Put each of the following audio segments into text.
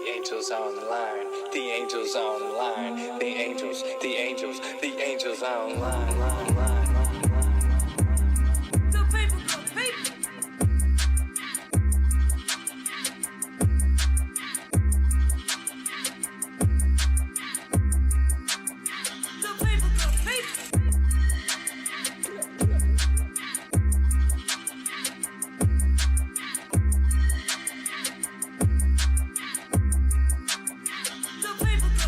angels online. The angels online. The angels online. Good people, good people. Good people, good people. Good people, good people.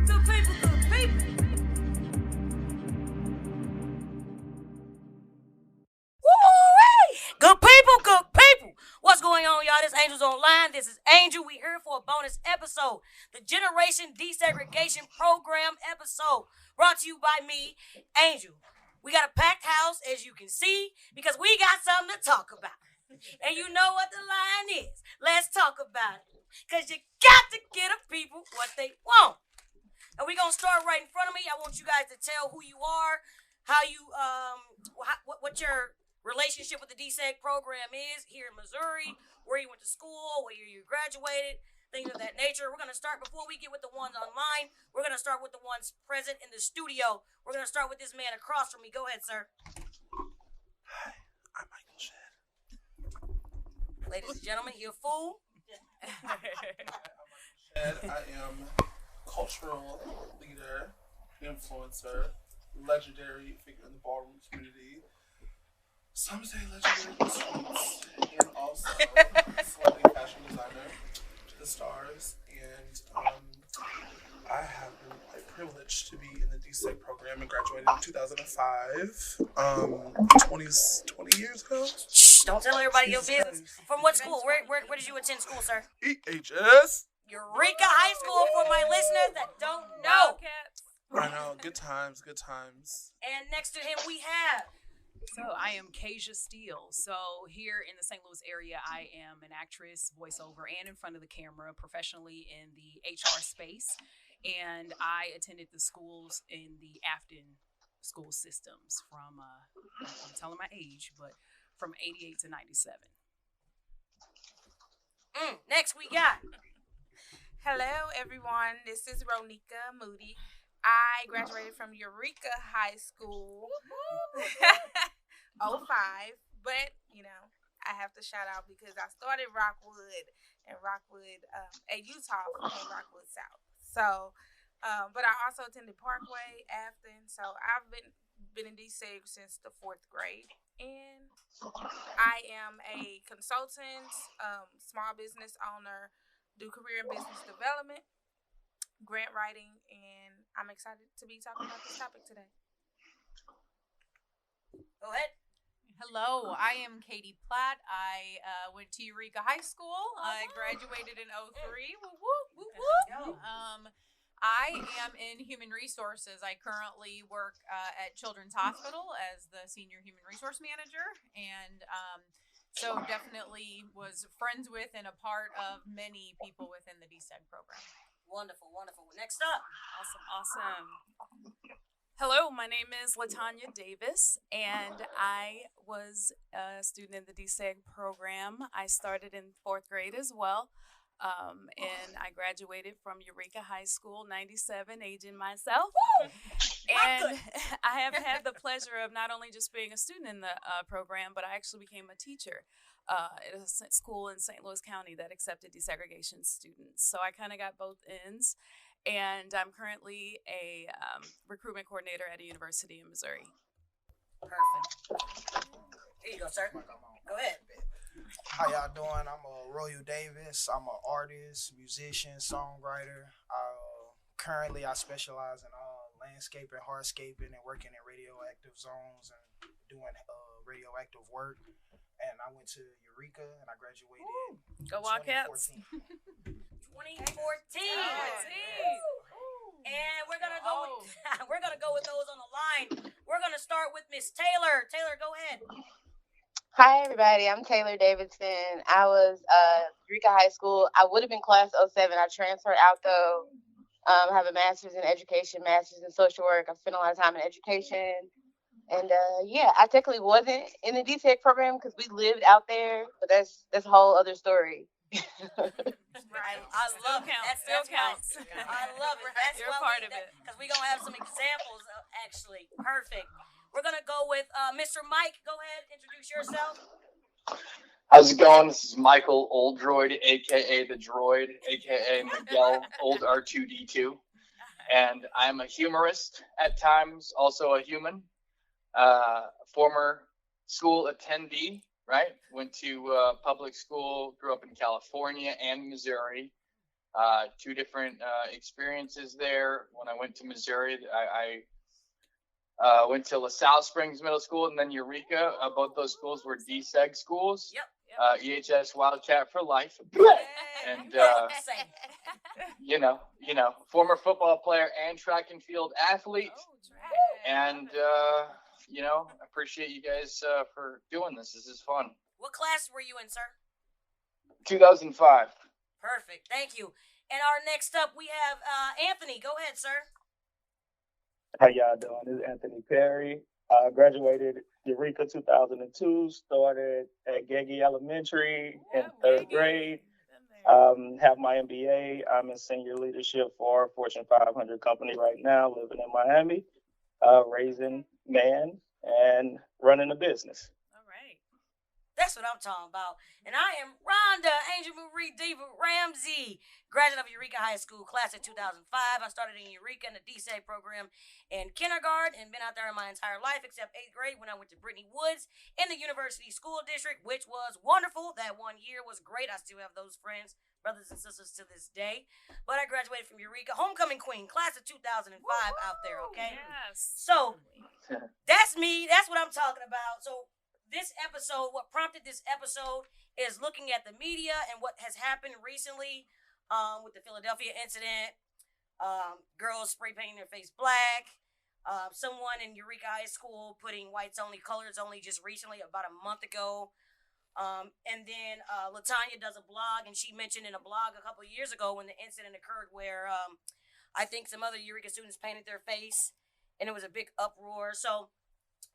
Good people, good people. Woo-wee! Good people, good people. What's going on, y'all? This Angels Online. This is Angel. We here for a bonus episode, the Generation Desegregation Program episode, brought to you by me, Angel. We got a packed house, as you can see, because we got something to talk about. And you know what the line is. Let's talk about it. Because you got to get the people what they want. And we're going to start right in front of me. I want you guys to tell who you are, how you, what your relationship with the DSEG program is here in Missouri, where you went to school, where you graduated, things of that nature. We're going to start, before we get with the ones online, we're going to start with the ones present in the studio. We're going to start with this man across from me. Go ahead, sir. Hi, I'm Michael Shedd. Ladies and gentlemen, you're a fool. Shedd. I am cultural leader, influencer, legendary figure in the ballroom community. Some say legendary in the streets, and also celebrity fashion designer to the stars. And I have been quite privileged to be in the DSEG program and graduated in 2005, 20 years ago. Shh, don't tell everybody your Jesus business. Christ. From what school? Where did you attend school, sir? EHS. Eureka High School, for my listeners that don't know. I know, good times. And next to him we have. So I am Kasia Steele. So here in the St. Louis area, I am an actress, voiceover, and in front of the camera professionally in the HR space. And I attended the schools in the Afton school systems from, I'm telling my age, but from 88 to 97. Next we got. Hello, everyone. This is Ronika Moody. I graduated from Eureka High School 05, but, I have to shout out because I started Rockwood at Utah and Rockwood South. So, but I also attended Parkway, Afton. So I've been in DSEG since the 4th grade. And I am a consultant, small business owner, do career and business development, grant writing, and I'm excited to be talking about this topic today. Go ahead. Hello, I am Katie Platt. I went to Eureka High School. I graduated in 03. Woo, woo, woo, woo. I am in human resources. I currently work at Children's Hospital as the senior human resource manager, and so definitely was friends with and a part of many people within the DSEG program. Wonderful, wonderful. Next up. Awesome. Hello, my name is LaTanya Davis, and I was a student in the DSEG program. I started in 4th grade as well, and I graduated from Eureka High School, 97, aging myself. And I have had the pleasure of not only just being a student in the program, but I actually became a teacher at a school in St. Louis County that accepted desegregation students. So I kind of got both ends. And I'm currently a recruitment coordinator at a university in Missouri. Perfect. Here you go, sir. Go ahead. How y'all doing? I'm Royal Davis. I'm an artist, musician, songwriter. Currently, I specialize in landscaping, hardscaping, and working in radioactive zones and doing radioactive work. And I went to Eureka, and I graduated in Go Wildcats. 2014. And we're gonna go. We're gonna go with those on the line. We're gonna start with Miss Taylor. Taylor, go ahead. Hi, everybody. I'm Taylor Davidson. I was Eureka High School. I would have been class 07. I transferred out, though, I have a master's in education, master's in social work. I've spent a lot of time in education. And yeah, I technically wasn't in the DTech program because we lived out there, but that's a whole other story. I Still love it. counts. That's, Still that's why, counts. I love it. That's You're why part of it. because we're gonna have some examples. Actually, perfect. We're gonna go with Mr. Mike. Go ahead, introduce yourself. How's it going? This is Michael Oldroyd, aka the Droid, aka Miguel Old R2D2, and I'm a humorist at times, also a human. Former school attendee, right? Went to public school, grew up in California and Missouri. Two different experiences there. When I went to Missouri, I went to LaSalle Springs Middle School and then Eureka. Both those schools were DSEG schools. Yep. EHS Wildcat for life. And Same. former football player and track and field athlete. And appreciate you guys for doing this. This is fun. What class were you in, sir? 2005. Perfect. Thank you. And our next up, we have Anthony. Go ahead, sir. How y'all doing? This is Anthony Perry. Graduated Eureka 2002. Started at Gagey Elementary in third grade. Have my MBA. I'm in senior leadership for a Fortune 500 company right now, living in Miami, raising man and running a business. All right. That's what I'm talking about. And I am Rhonda Angel Marie Diva Ramsey, graduate of Eureka High School, class of 2005. I started in Eureka in the DSEG program in kindergarten and been out there my entire life except 8th grade when I went to Brittany Woods in the University School District, which was wonderful. That 1 year was great. I still have those friends, brothers and sisters to this day. But I graduated from Eureka, homecoming queen, class of 2005 out there, okay? Yes. So that's me. That's what I'm talking about. So this episode, what prompted this episode is looking at the media and what has happened recently with the Philadelphia incident, girls spray painting their face black, someone in Eureka High School putting whites only, colors only just recently, about a month ago. And then Latanya does a blog, and she mentioned in a blog a couple of years ago when the incident occurred where I think some other Eureka students painted their face, and it was a big uproar. So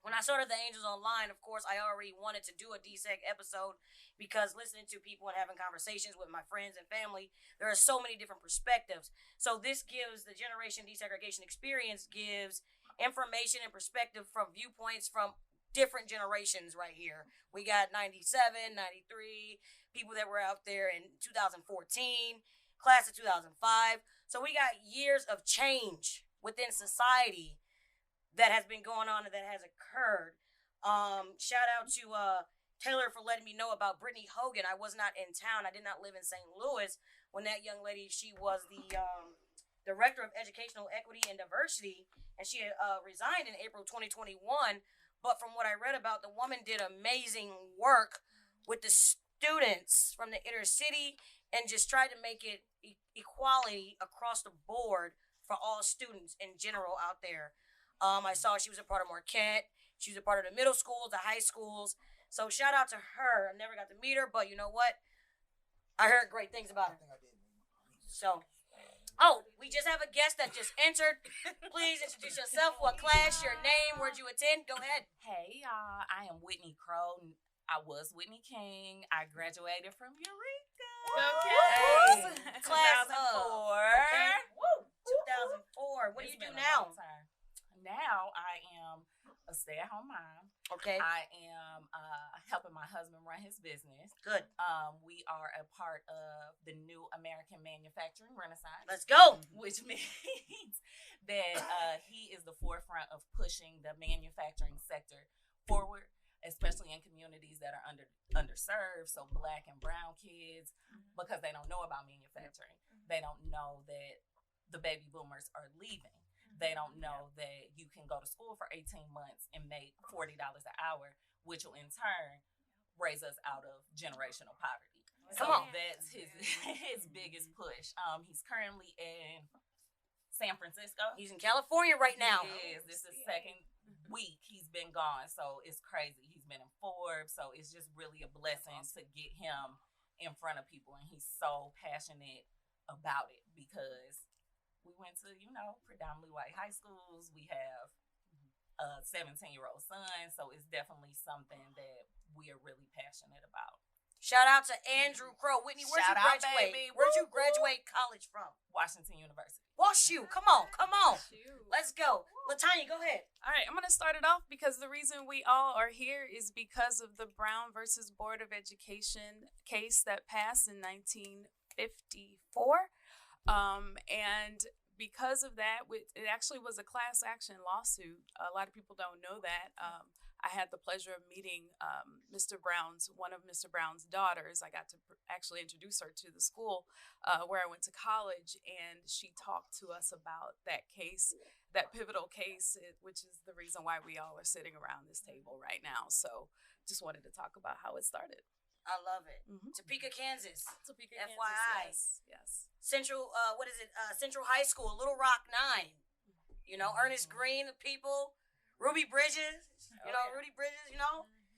when I started the Angels Online, of course, I already wanted to do a DSEG episode because listening to people and having conversations with my friends and family, there are so many different perspectives. So this gives the Generation Desegregation Experience gives information and perspective from viewpoints from different generations right here. We got 97, 93, people that were out there in 2014, class of 2005. So we got years of change within society that has been going on and that has occurred. Shout out to Taylor for letting me know about Brittany Hogan. I was not in town. I did not live in St. Louis when that young lady, she was the Director of Educational Equity and Diversity, and she resigned in April 2021. But from what I read about, the woman did amazing work with the students from the inner city and just tried to make it equality across the board for all students in general out there. I saw she was a part of Marquette. She was a part of the middle schools, the high schools. So shout out to her. I never got to meet her, but you know what? I heard great things about her. So, we just have a guest that just entered. Please introduce yourself. What class, your name, where'd you attend? Go ahead. Hey, y'all. I am Whitney Crow. I was Whitney King. I graduated from Eureka. Okay. Class 2004. Okay. Woo. 2004. What do you do now? Now I am a stay-at-home mom. Okay. I am helping my husband run his business. Good. We are a part of the new American manufacturing renaissance. Let's go. Which means that he is the forefront of pushing the manufacturing sector forward, especially in communities that are underserved, so Black and brown kids, because they don't know about manufacturing. They don't know that the baby boomers are leaving. They don't know that you can go to school for 18 months and make $40 an hour, which will in turn raise us out of generational poverty. Come on. That's his biggest push. He's currently in San Francisco. He's in California right now. He is. This is second week he's been gone, so it's crazy. He's been in Forbes, so it's just really a blessing to get him in front of people, and he's so passionate about it because we went to, predominantly white high schools. We have a 17-year-old son, so it's definitely something that we are really passionate about. Shout out to Andrew Crow. Whitney, where'd you graduate? Where'd you graduate college from? Washington University. WashU. Come on. Let's go. LaTanya, go ahead. All right, I'm going to start it off because the reason we all are here is because of the Brown versus Board of Education case that passed in 1954. And because of that, it actually was a class action lawsuit. A lot of people don't know that. I had the pleasure of meeting one of Mr. Brown's daughters. I got to actually introduce her to the school where I went to college, and she talked to us about that case, that pivotal case, which is the reason why we all are sitting around this table right now. So just wanted to talk about how it started. I love it. Mm-hmm. Topeka, Kansas. Topeka, FYI. Kansas, yes. Central, Central High School, Little Rock 9. Ernest Green, the people, Ruby Bridges, Rudy Bridges,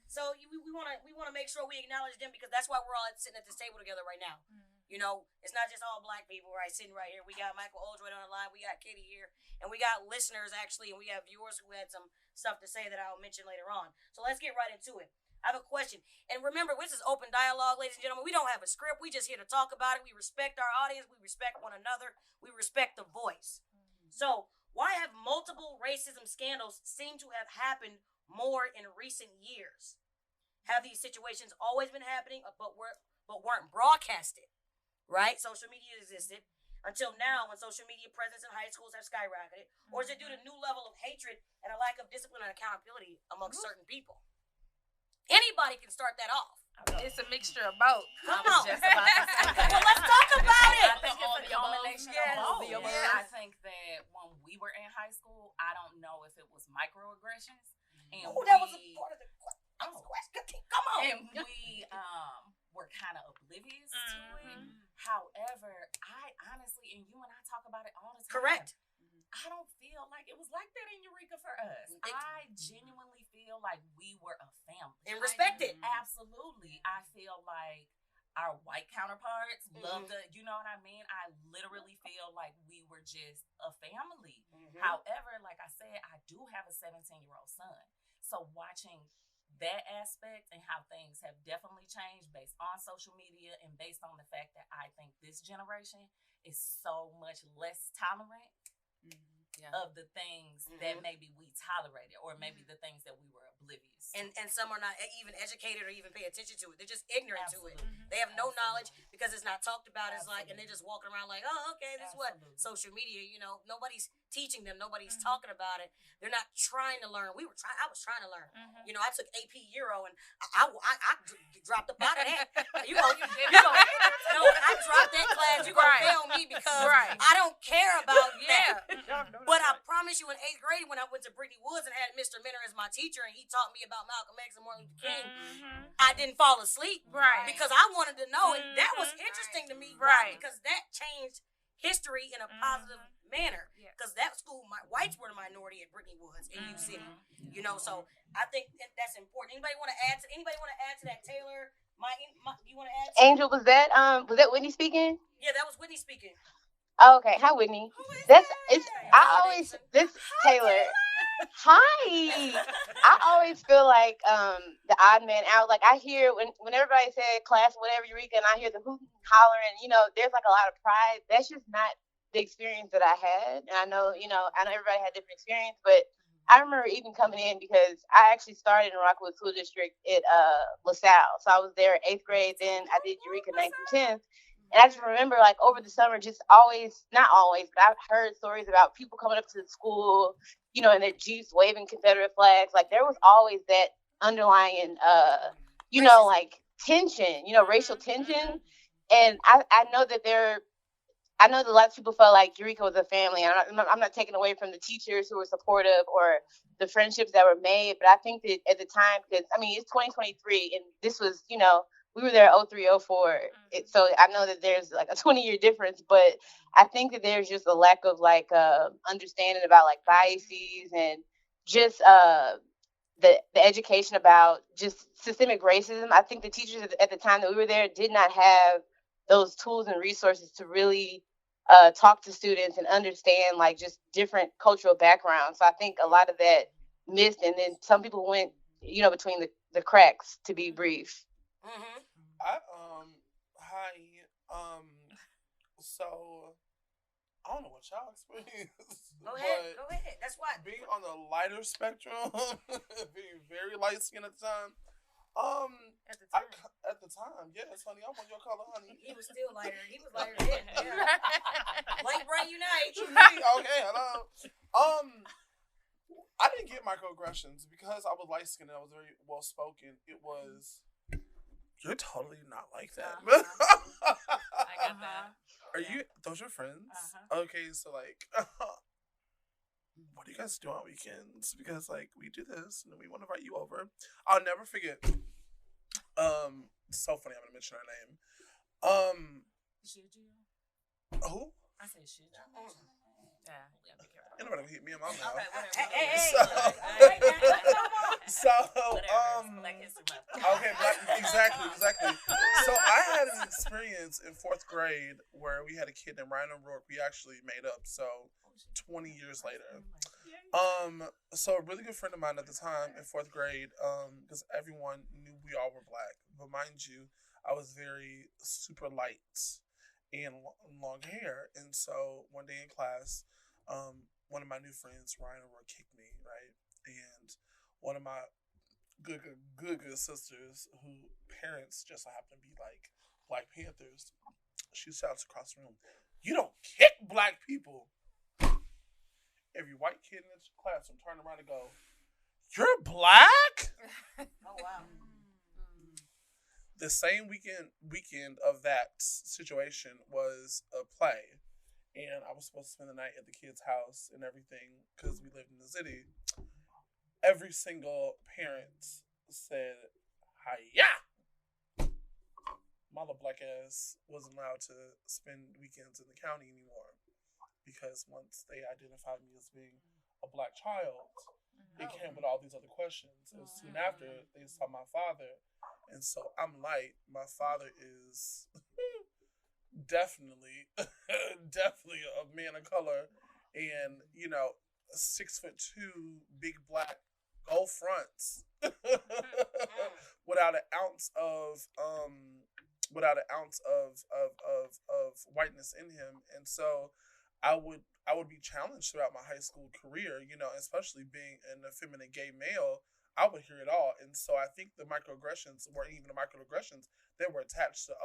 So we want to make sure we acknowledge them because that's why we're all sitting at this table together right now. It's not just all black people sitting right here. We got Michael Oldroyd on the line. We got Katie here. And we got listeners, actually, and we have viewers who had some stuff to say that I'll mention later on. So let's get right into it. I have a question. And remember, this is open dialogue, ladies and gentlemen. We don't have a script. We just here to talk about it. We respect our audience. We respect one another. We respect the voice. So why have multiple racism scandals seem to have happened more in recent years? Have these situations always been happening but weren't broadcasted? Right? Social media existed until now when social media presence in high schools have skyrocketed. Or is it due to new level of hatred and a lack of discipline and accountability amongst certain people? Anybody can start that off. It's a mixture of both. Come on. Well, let's talk about it. I think it's a combination of both. Yes. I think that when we were in high school, I don't know if it was microaggressions. And that was a part of the question. Come on. And we were kind of oblivious to it. However, I honestly, and you and I talk about it all the time. Correct. I don't feel like it was like that in Eureka for us. I genuinely feel like we were a family. And respected. Absolutely. I feel like our white counterparts loved it. You know what I mean? I literally feel like we were just a family. However, like I said, I do have a 17-year-old son. So watching that aspect and how things have definitely changed based on social media and based on the fact that I think this generation is so much less tolerant of the things that maybe we tolerated or maybe the things that we were oblivious to. And some are not even educated or even pay attention to it. They're just ignorant to it. They have no knowledge because it's not talked about. It's like, and they're just walking around like, oh, okay, this is what social media, nobody's teaching them. Nobody's talking about it. They're not trying to learn. I was trying to learn. I took AP Euro and I dropped up out of that. No, I dropped that class. You're going to fail me because I don't care about that. But I promise you in 8th grade when I went to Brittany Woods and had Mr. Minner as my teacher and he taught me about Malcolm X and Martin Luther King, I didn't fall asleep because I wanted to know. And that was interesting to me because that changed history in a positive manner because that school, whites were the minority at Brittany Woods in U City. So I think that's important. Anybody want to add to that? Taylor, you want to add to Angel, was that Whitney speaking? Yeah, that was Whitney speaking. Oh, okay. Hi, Whitney. Taylor. Hi. I always feel like the odd man out. Like I hear when everybody said class, whatever, Eureka, and I hear the hooting, hollering. There's like a lot of pride. That's just not the experience that I had. And I know everybody had different experience, but I remember even coming in because I actually started in Rockwood School District at LaSalle. So I was there 8th grade. Then I did Eureka 9th through 10th. And I just remember, like, over the summer, just always, not always, but I've heard stories about people coming up to the school, in their Jeeps waving Confederate flags. Like, there was always that underlying, like, tension, racial tension. And I know that a lot of people felt like Eureka was a family. And I'm not taking away from the teachers who were supportive or the friendships that were made. But I think that at the time, because, it's 2023, and this was, we were there 03, 04. So I know that there's like a 20-year difference, but I think that there's just a lack of like understanding about like biases and just the education about just systemic racism. I think the teachers at the time that we were there did not have those tools and resources to really talk to students and understand like just different cultural backgrounds. So I think a lot of that missed, and then some people went, between the cracks, to be brief. Mm-hmm. Hi, so I don't know what y'all experience. Go ahead. But Go ahead. That's why. being on the lighter spectrum, being very light skinned at the time. At the time. At the time, yes, honey, I'm on your color, honey. He was still lighter. He was lighter then. Yeah. Light brain unite. Okay, hello. I didn't get microaggressions because I was light skinned and I was very well spoken. It was, you're totally not like that. I got that. Are you? Those your friends? Okay, so like, what do you guys do on weekends? Because like we do this and we want to invite you over. I'll never forget. It's so funny. I'm gonna mention her name. Should you? Who? I said should you? Yeah, be careful. Ain't nobody gonna hit me in my mouth. Okay, whatever. Black History Month. Okay, exactly. So I had an experience in 4th grade where we had a kid named Ryan O'Rourke. We actually made up. So 20 years later. So a really good friend of mine at the time in 4th grade, because everyone knew we all were black. But mind you, I was very super light and long hair. And so one day in class, one of my new friends, Ryan O'Rourke, kicked me, right? And one of my good sisters, who parents just so happen to be like Black Panthers, she shouts across the room, "You don't kick black people!" Every white kid in the classroom turned around and go, "You're black?" Oh wow. The same weekend of that situation was a play, and I was supposed to spend the night at the kid's house and everything because we lived in the city. Every single parent said, "Hiya!" My little black ass wasn't allowed to spend weekends in the county anymore because once they identified me as being a black child, it came with all these other questions. And soon after, they saw my father. And so I'm light. My father is definitely a man of color. And, 6'2", big black gold fronts without an ounce of whiteness in him. And so I would be challenged throughout my high school career, especially being an effeminate gay male. I would hear it all. And so I think the microaggressions weren't even the microaggressions. They were attached to,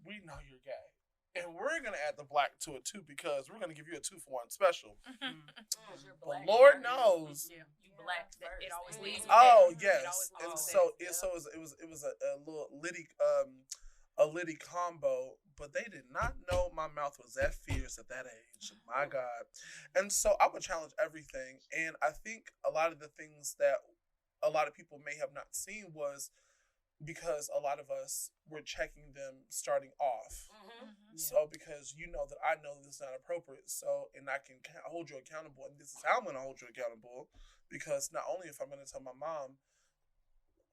we know you're gay. And we're going to add the black to it too because we're going to give you a 2-for-1 special. But Lord knows. You black first. It always leads. Oh, yes. And so it was a little litty combo, but they did not know my mouth was that fierce at that age. My God. And so I would challenge everything. And I think a lot of the things that a lot of people may have not seen was because a lot of us were checking them starting off. So because you know that I know this is not appropriate, so, and I can hold you accountable, and this is how I'm going to hold you accountable, because not only if I'm going to tell my mom,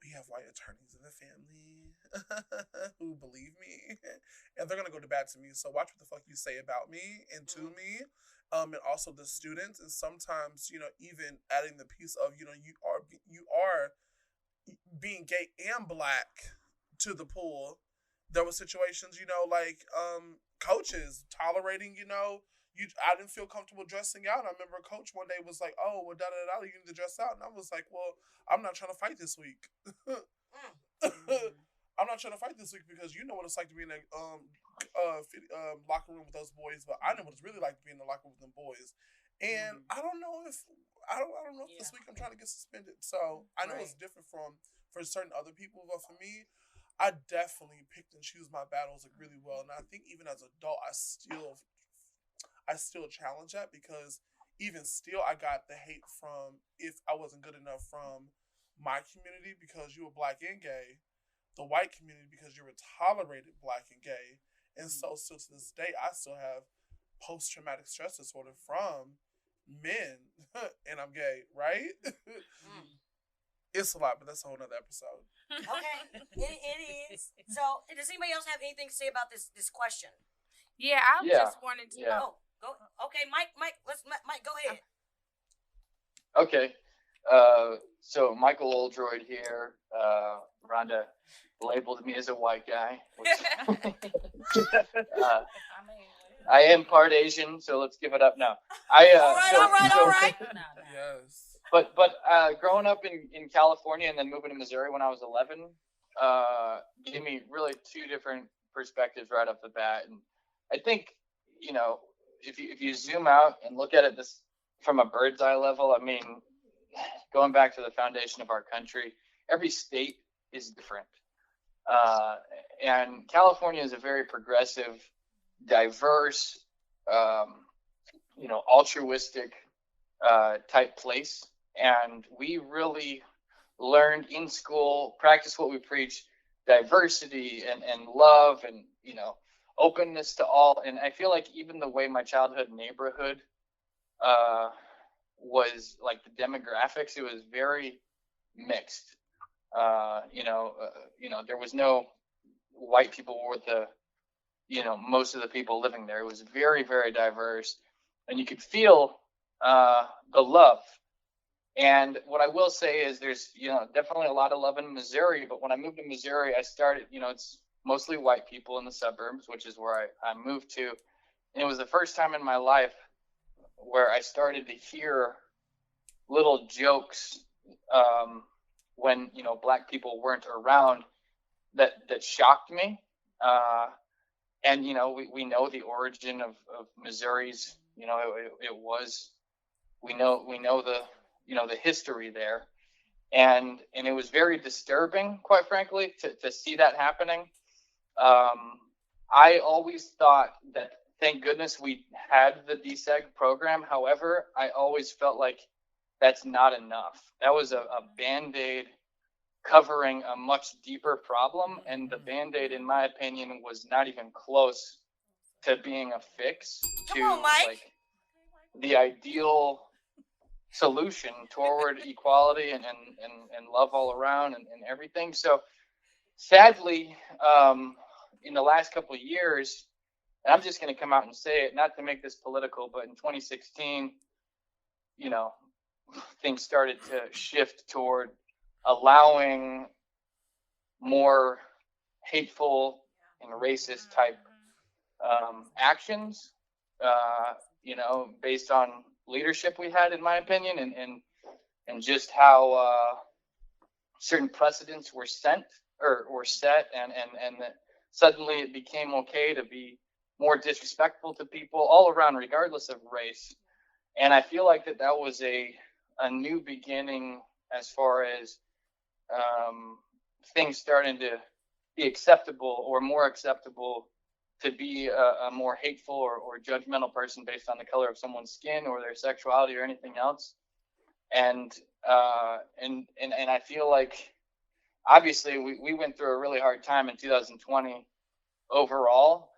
we have white attorneys in the family who believe me, and they're gonna go to bat to me. So watch what the fuck you say about me and to me, and also the students. And sometimes, even adding the piece of, you are being gay and black to the pool. There were situations, like coaches tolerating, I didn't feel comfortable dressing out. I remember a coach one day was like, "Oh, well, da-da-da, you need to dress out." And I was like, "Well, I'm not trying to fight this week." I'm not trying to fight this week because you know what it's like to be in a locker room with those boys, but I know what it's really like to be in the locker room with them boys. And I don't know if this week I'm trying to get suspended. So I know it's different for certain other people, but for me, I definitely picked and choose my battles like really well. And I think even as an adult, I still challenge that because even still, I got the hate from if I wasn't good enough from my community because you were black and gay, the white community because you were tolerated black and gay, and so still to this day, I still have post-traumatic stress disorder from men, and I'm gay, right? It's a lot, but that's a whole nother episode. Okay, it is. So, does anybody else have anything to say about this question? Yeah, I Yeah. just wanted to. Yeah. Oh, go. Okay, Mike. Mike, go ahead. Okay. So Michael Oldroyd here. Rhonda labeled me as a white guy. Which, I am part Asian, so let's give it up now. All right. Yes. But growing up in California and then moving to Missouri when I was 11, gave me really two different perspectives right off the bat. And I think, if you zoom out and look at it this from a bird's eye level, I mean, going back to the foundation of our country, every state is different. And California is a very progressive, diverse, altruistic type place. And we really learned in school, practice what we preach, diversity and love and, openness to all. And I feel like even the way my childhood neighborhood was like the demographics, it was very mixed. There was no white people were most of the people living there. It was very, very diverse, and you could feel the love. And what I will say is there's, definitely a lot of love in Missouri, but when I moved to Missouri, I started, it's mostly white people in the suburbs, which is where I moved to. And it was the first time in my life where I started to hear little jokes when, black people weren't around that shocked me. And, we know the origin of Missouri's, it was, we know the history there. And it was very disturbing, quite frankly, to see that happening. I always thought that, thank goodness we had the Deseg program. However, I always felt like that's not enough. That was a Band-Aid covering a much deeper problem. And the Band-Aid, in my opinion, was not even close to being a fix to like the ideal solution toward equality and love all around and everything. So sadly, in the last couple of years, and I'm just going to come out and say it, not to make this political, but in 2016, things started to shift toward allowing more hateful and racist type actions, based on leadership we had, in my opinion, and just how certain precedents were set, and that suddenly it became okay to be more disrespectful to people all around, regardless of race. And I feel like that was a new beginning as far as things starting to be acceptable or more acceptable to be a more hateful or judgmental person based on the color of someone's skin or their sexuality or anything else. And I feel like obviously we went through a really hard time in 2020 overall.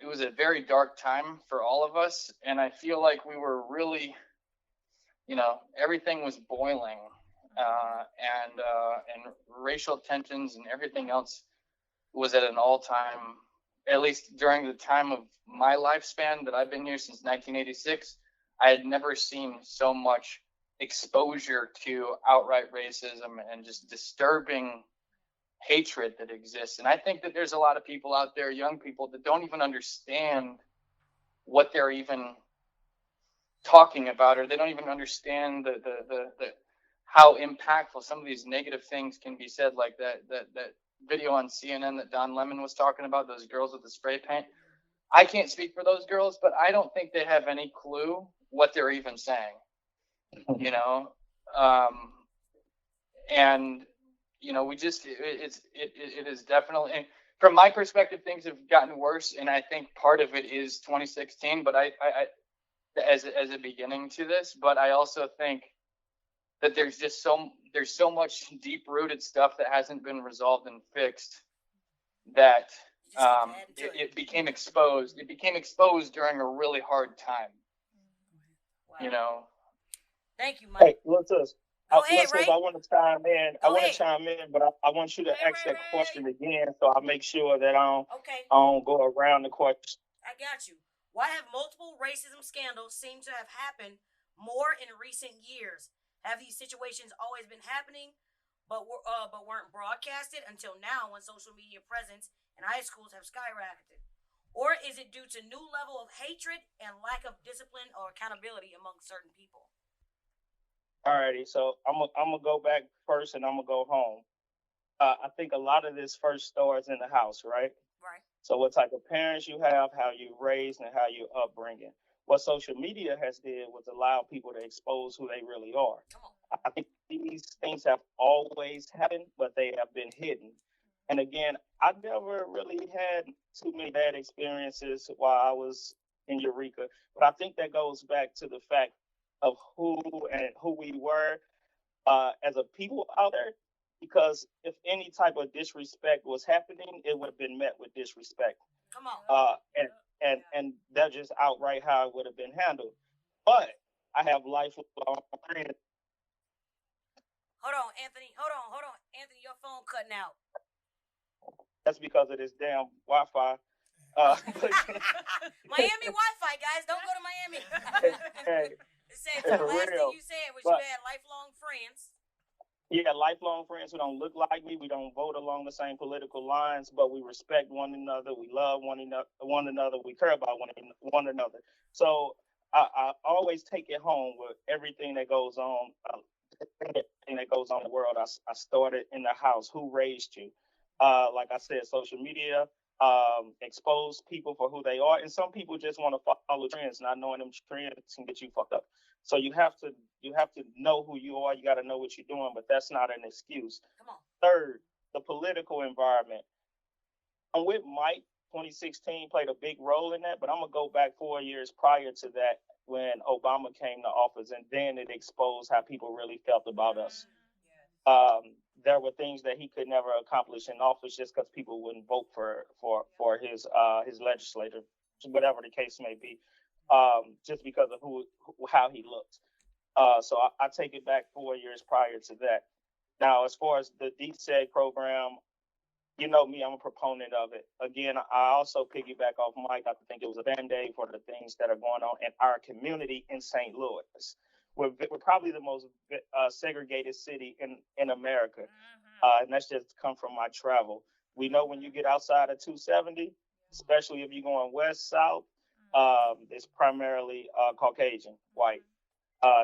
It was a very dark time for all of us, and I feel like we were really, everything was boiling, and racial tensions and everything else was at an all-time, at least during the time of my lifespan that I've been here since 1986, I had never seen so much exposure to outright racism and just disturbing hatred that exists. And I think that there's a lot of people out there, young people, that don't even understand what they're even talking about, or they don't even understand the how impactful some of these negative things can be said, like that video on CNN that Don Lemon was talking about, those girls with the spray paint. I can't speak for those girls, but I don't think they have any clue what they're even saying, and we just, it is definitely, and from my perspective, things have gotten worse, and I think part of it is 2016, but I as a beginning to this, but I also think that there's so much deep rooted stuff that hasn't been resolved and fixed that it became exposed. It became exposed during a really hard time. Wow. Thank you, Mike. Hey, look, Go ahead, Ray. I want to chime in. Go I want ahead. to chime in, but I want you to ask that question again, so I make sure that I Okay. don't go around the question. I got you. Why have multiple racism scandals seem to have happened more in recent years? Have these situations always been happening, but weren't broadcasted until now when social media presence in high schools have skyrocketed? Or is it due to new level of hatred and lack of discipline or accountability among certain people? Alrighty, so I'm gonna go back first, and I'm gonna go home. I think a lot of this first starts in the house, right? Right. So what type of parents you have, how you raised, and how you upbringing. What social media has did was allow people to expose who they really are. Come on. I think these things have always happened, but they have been hidden. And again, I never really had too many bad experiences while I was in Eureka, but I think that goes back to the fact of who we were as a people out there. Because if any type of disrespect was happening, it would have been met with disrespect. Come on. And that's just outright how it would have been handled. But I have lifelong friends. Hold on, Anthony. Hold on. Anthony, your phone cutting out. That's because of this damn Wi-Fi. Miami Wi-Fi, guys. Don't go to Miami. Hey, It said the last thing you said was you had lifelong friends. Yeah, lifelong friends who don't look like me. We don't vote along the same political lines, but we respect one another. We love one another. We care about one another. So I always take it home with everything that goes on. Everything that goes on in the world. I started in the house. Who raised you? Like I said, social media expose people for who they are, and some people just want to follow trends, not knowing them trends can get you fucked up. So you have to know who you are. You got to know what you're doing, but that's not an excuse. Come on. Third, the political environment. I'm with Mike. 2016 played a big role in that, but I'm gonna go back 4 years prior to that when Obama came to office, and then it exposed how people really felt about us. There were things that he could never accomplish in office just because people wouldn't vote for his legislator, whatever the case may be, just because of how he looked. So I take it back 4 years prior to that. Now, as far as the DSEG program, you know me, I'm a proponent of it. Again, I also piggyback off Mike. I think it was a band-aid for the things that are going on in our community in St. Louis. We're probably the most segregated city in America, and that's just come from my travel. We know when you get outside of 270, especially if you're going west, south, it's primarily Caucasian, white.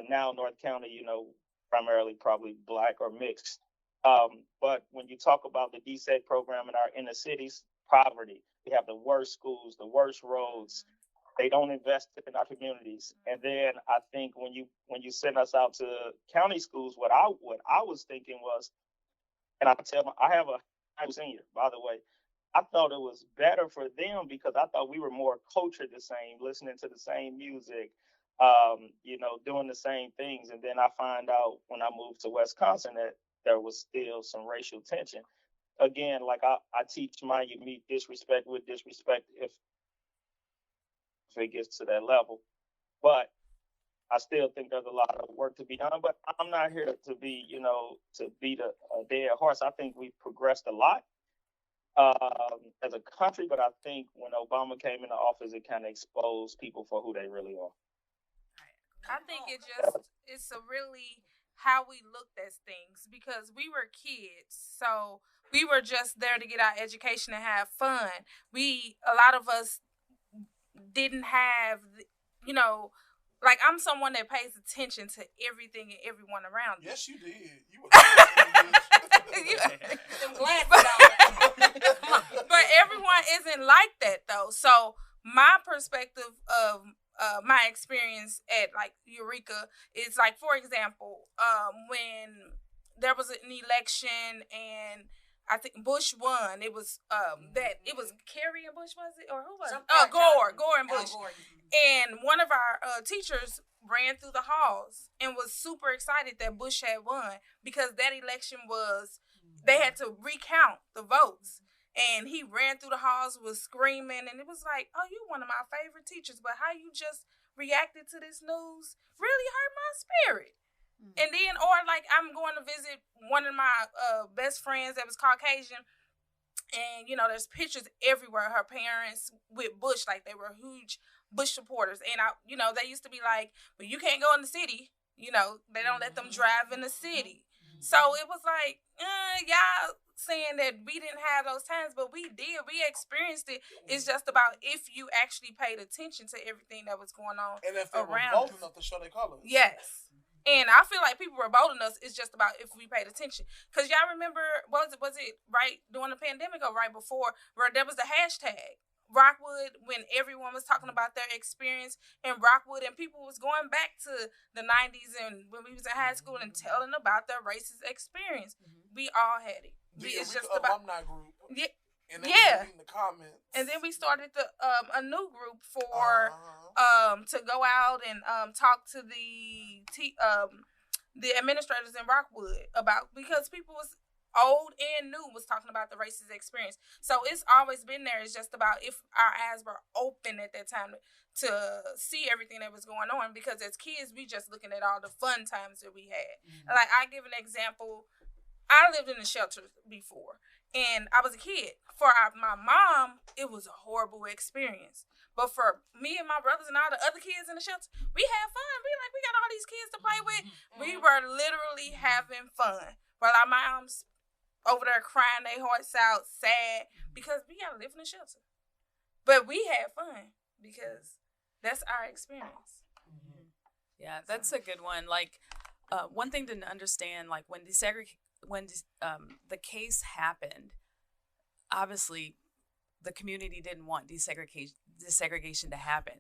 Now North County, primarily probably black or mixed. But when you talk about the DSEG program in our inner cities, poverty, we have the worst schools, the worst roads. They don't invest in our communities. And then I think when you send us out to county schools, what I was thinking was, and I have a high senior, by the way. I thought it was better for them because I thought we were more cultured the same, listening to the same music, doing the same things. And then I find out when I moved to Wisconsin that there was still some racial tension. Again, like I teach you meet disrespect with disrespect if it gets to that level. But I still think there's a lot of work to be done. But I'm not here to be, to beat a dead horse. I think we've progressed a lot as a country, but I think when Obama came into office, it kind of exposed people for who they really are. I think it's a really how we looked at things because we were kids, so we were just there to get our education and have fun. A lot of us didn't have, like I'm someone that pays attention to everything and everyone around me. Yes, you did. You were. I'm glad. But everyone isn't like that though. So my perspective of my experience at like Eureka is like, for example, when there was an election and I think Bush won. It was it was Kerry and Bush, was it, or who was it? Gore and Bush. And one of our teachers ran through the halls and was super excited that Bush had won because that election they had to recount the votes. And he ran through the halls, was screaming, and it was like, oh, you one of my favorite teachers, but how you just reacted to this news really hurt my spirit. And then, or like I'm going to visit one of my best friends that was Caucasian, And, you know, there's pictures everywhere. Her parents with Bush, like they were huge Bush supporters. And, you know, they used to be like, but you can't go in the city. You know, they don't let them drive in the city. So it was like, y'all saying that we didn't have those times, but we did. We experienced it. It's just about if you actually paid attention to everything that was going on And if they were around bold enough to show their colors. Yes. And I feel like people were bold enough. It's just about if we paid attention. Because y'all remember, was it right during the pandemic or right before, where there was the hashtag Rockwood, when everyone was talking about their experience in Rockwood, and people was going back to the 90s and when we was in high school and telling about their racist experience. We all had it. It's just about alumni group. Yeah. And they were reading the comments. And then we started a new group for to go out and talk to the administrators in Rockwood about, because people was old and new was talking about the racist experience. So it's always been there. It's just about if our eyes were open at that time to see everything that was going on. Because as kids, we just looking at all the fun times that we had. Like, I give an example. I lived in a shelter before, and I was a kid. For my mom, it was a horrible experience. But for me and my brothers and all the other kids in the shelter, we had fun. We got all these kids to play with. We were literally having fun. While our moms over there crying their hearts out, sad, because we gotta live in a shelter. But we had fun because that's our experience. Yeah, that's a good one. Like, one thing to understand, like when the case happened, obviously the community didn't want desegregation to happen.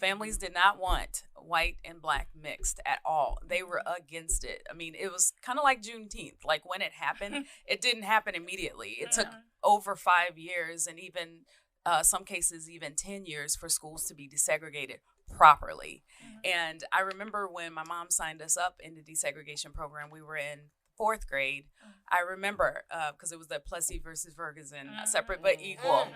Families did not want white and black mixed at all. They were against it. I mean, it was kind of like Juneteenth. Like, when it happened, it didn't happen immediately. It took over 5 years, and even some cases even 10 years for schools to be desegregated properly. And I remember when my mom signed us up in the desegregation program, we were in 4th grade. I remember because it was the Plessy versus Ferguson, separate but equal.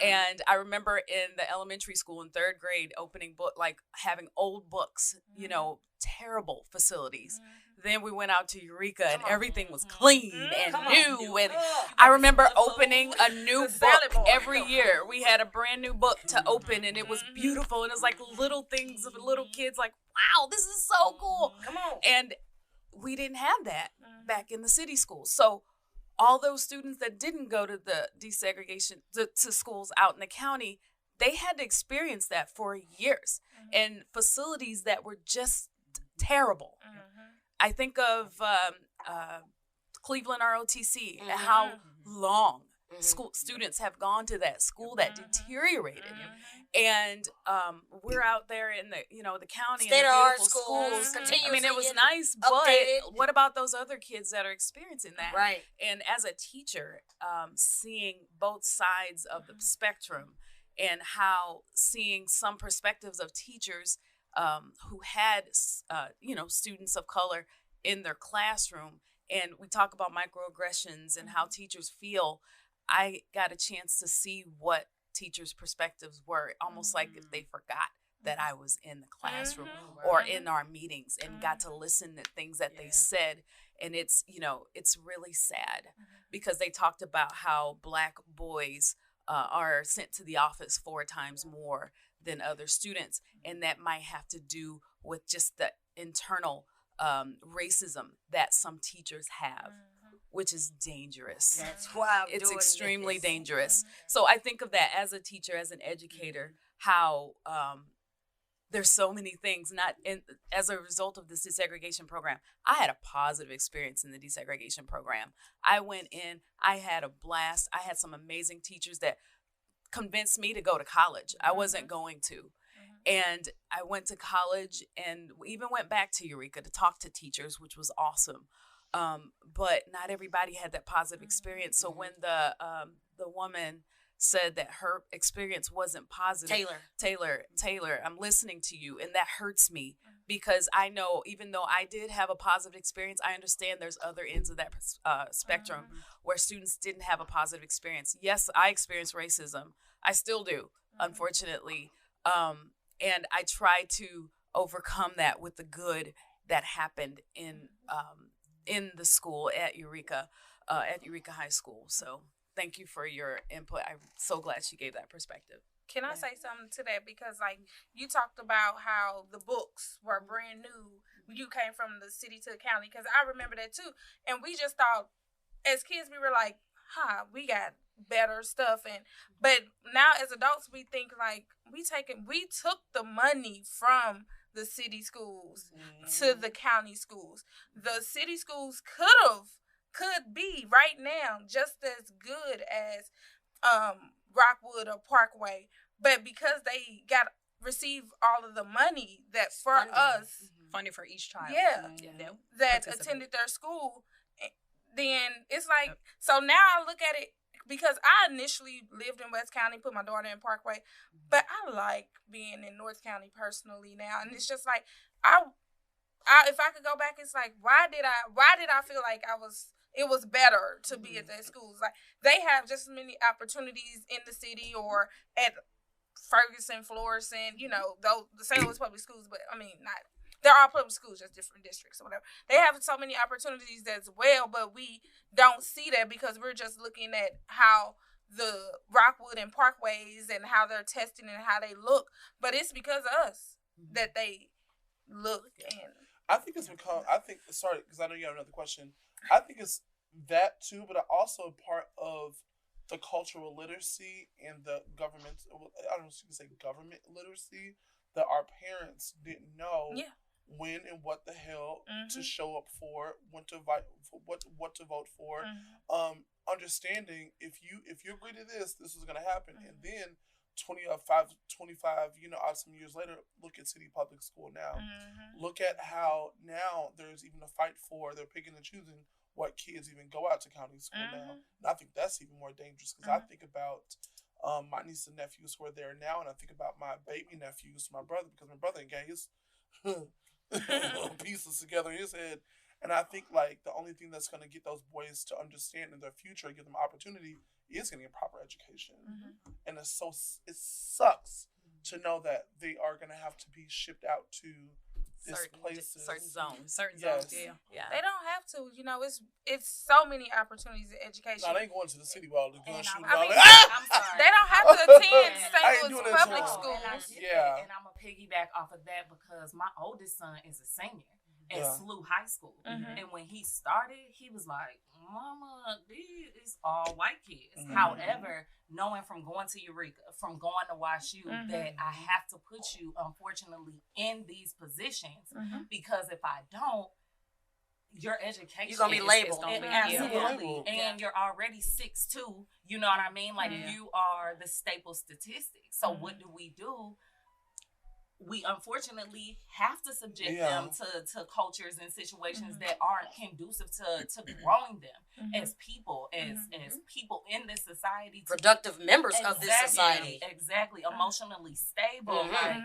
And I remember in the elementary school in 3rd grade opening book, like having old books, you know, terrible facilities. Then we went out to Eureka and everything was clean and new. And I remember opening a new book every year. We had a brand new book to open, and it was beautiful. And it was like little things of little kids, like, wow, this is so cool. Come on. And we didn't have that back in the city schools. So all those students that didn't go to the desegregation to schools out in the county, they had to experience that for years in facilities that were just terrible. I think of Cleveland ROTC and how long school students have gone to that school that deteriorated. And we're out there in the county and the beautiful schools. I mean, it was nice, but what about those other kids that are experiencing that? Right. And as a teacher, seeing both sides of the spectrum, and how seeing some perspectives of teachers who had students of color in their classroom, and we talk about microaggressions and how teachers feel. I got a chance to see what teachers' perspectives were, almost like if they forgot that I was in the classroom or in our meetings, and got to listen to things that they said. And it's really sad because they talked about how black boys are sent to the office 4 times more than other students. And that might have to do with just the internal racism that some teachers have. Which is dangerous. That's why it's extremely dangerous. So I think of that as a teacher, as an educator, how there's so many things. As a result of this desegregation program, I had a positive experience in the desegregation program. I went in, I had a blast. I had some amazing teachers that convinced me to go to college. I wasn't going to. And I went to college, and we even went back to Eureka to talk to teachers, which was awesome. But not everybody had that positive experience. So when the woman said that her experience wasn't positive, Taylor, I'm listening to you, and that hurts me because I know even though I did have a positive experience, I understand there's other ends of that spectrum where students didn't have a positive experience. Yes, I experienced racism. I still do, unfortunately. And I try to overcome that with the good that happened in the school at Eureka High School. So thank you for your input. I'm so glad she gave that perspective. Can I say something to that? Because, like, you talked about how the books were brand new. You came from the city to the county. Because I remember that, too. And we just thought, as kids, we were like, we got better stuff. But now, as adults, we think, like, we took the money from the city schools to the county schools. The city schools could be, right now, just as good as Rockwood or Parkway, but because they receive all of the money that for us funding for each child, that attended their school, then it's like, so now I look at it, because I initially lived in West County, put my daughter in Parkway, but I like being in North County personally now, and it's just like if I could go back, it's like, why did I feel like it was better to be at their schools? Like, they have just as many opportunities in the city or at Ferguson, Florissant, though the St. Louis public schools, but I mean, they're all public schools, just different districts or whatever. They have so many opportunities as well, but we don't see that because we're just looking at how the Rockwood and Parkways and how they're testing and how they look. But it's because of us that they look. And I think it's because, sorry, because I know you have another question. I think it's that too, but also part of the cultural literacy and the government, I don't know if you can say government literacy, that our parents didn't know when and what the hell to show up for, when to what to vote for. Understanding if you agree to this is going to happen. And then 25, odd some years later, look at city public school now. Look at how now there's even a fight for, they're picking and choosing what kids even go out to county school now. And I think that's even more dangerous because I think about my nieces and nephews who are there now, and I think about my baby nephews, my brother, because my brother ain't got his pieces together in his head. And I think, like, the only thing that's going to get those boys to understand in their future and give them opportunity is getting a proper education. And it sucks to know that they are going to have to be shipped out to certain zones. Yeah. They don't have to. It's so many opportunities in education. No, they ain't going to the city with all the gun shooting. I'm sorry. They don't have to attend St. Louis public schools. And I'm going to piggyback off of that because my oldest son is a senior at SLU High School. And when he started, he was like, Mama, these is all white kids. However, knowing from going to Eureka, from going to WashU, that I have to put you, unfortunately, in these positions because if I don't, your education you're gonna be labeled. Absolutely. And you're already 6'2", you know what I mean? Like you are the staple statistic. So what do? We unfortunately have to subject them to cultures and situations that aren't conducive to growing them as people, as people in this society. Productive members of this society. Exactly. Emotionally stable. Like,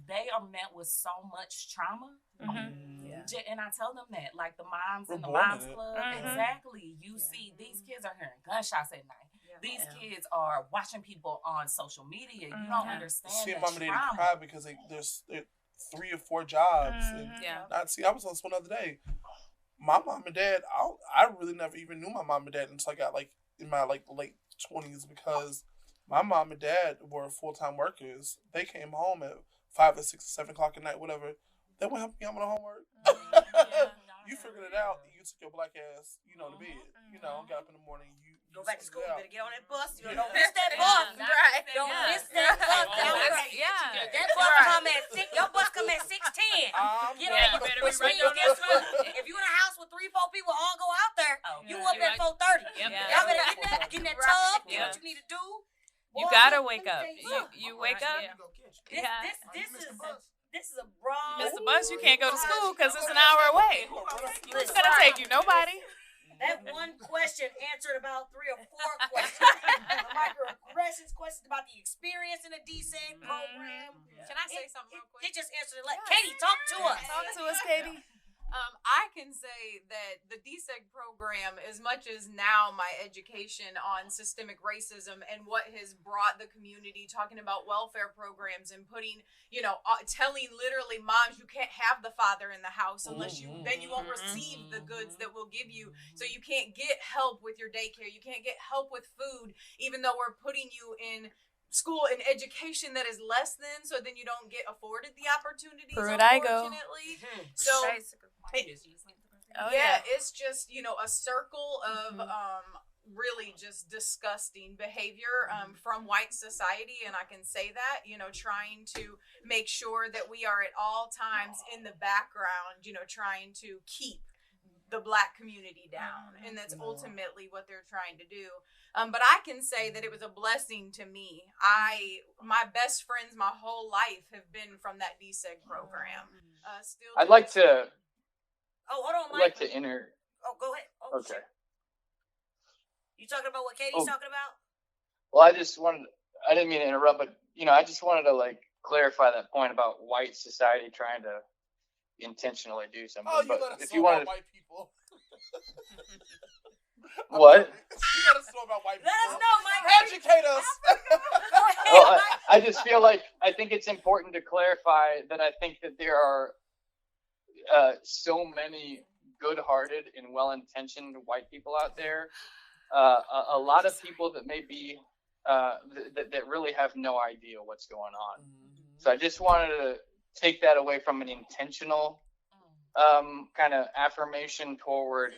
they are met with so much trauma. And I tell them that, like the moms in the moms club, exactly. You see, these kids are hearing gunshots at night. These kids are watching people on social media. You don't understand see that mom and daddy trauma. cry because there's 3 or 4 jobs. And I was on this one the other day. My mom and dad, I really never even knew my mom and dad until I got like in my like late 20s because my mom and dad were full-time workers. They came home at 5 or 6 or 7 o'clock at night, whatever. They would help me out with the homework. You figured it out. You took your black ass, to bed. Got up in the morning. You go back to school. You better get on that bus. You don't miss that bus. Right. Don't miss that bus. That bus come at 6. Your bus come at 6:10. Get on that bus. Guess what? If you in a house with 3-4 people all go out there, you up at 4:30. Y'all better get in that tub. Do what you need to do. You gotta wake up. You wake up. This is a broad. You miss the bus, you can't go to school because it's an hour away. Who's gonna take you? Nobody. That one question answered about 3 or 4 questions. Microaggressions, questions about the experience in the Deseg program. Can I say something real quick? It just answered it. Katie, talk to us. Talk to us, Katie. I can say that the DSEG program, as much as now my education on systemic racism and what has brought the community, talking about welfare programs and putting, telling literally moms you can't have the father in the house unless then you won't receive the goods that we'll give you. So you can't get help with your daycare. You can't get help with food, even though we're putting you in school and education that is less than, so then you don't get afforded the opportunities, unfortunately. So it's just a circle of really just disgusting behavior from white society, and I can say that, trying to make sure that we are at all times in the background, trying to keep the Black community down, and that's ultimately what they're trying to do. But I can say that it was a blessing to me. My best friends my whole life have been from that DSEG program. I'd like to. Oh, hold on, Mike. I'd like to enter. Oh, go ahead. Oh, okay. Shit. You talking about what Katie's talking about? Well, I didn't mean to interrupt, but I just wanted to clarify that point about white society trying to intentionally do something. Oh, you but let us if know you about wanted, white people. what? You let us know about white people. Let us know, Mike. Educate us. Well, I just feel I think it's important to clarify that I think that there are so many good-hearted and well-intentioned white people out there. A lot of people that may be that really have no idea what's going on. So I just wanted to take that away from an intentional kind of affirmation toward.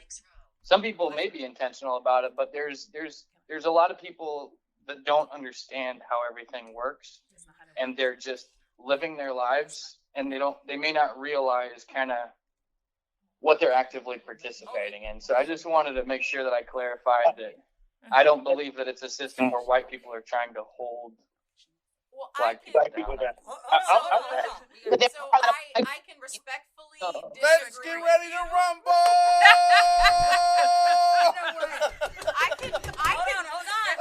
Some people may be intentional about it, but there's a lot of people that don't understand how everything works, and they're just living their lives, and they may not realize kind of what they're actively participating in. So I just wanted to make sure that I clarified that I don't believe that it's a system where white people are trying to hold Black people down. So I can respectfully disagree. Let's get ready to rumble. Hold on.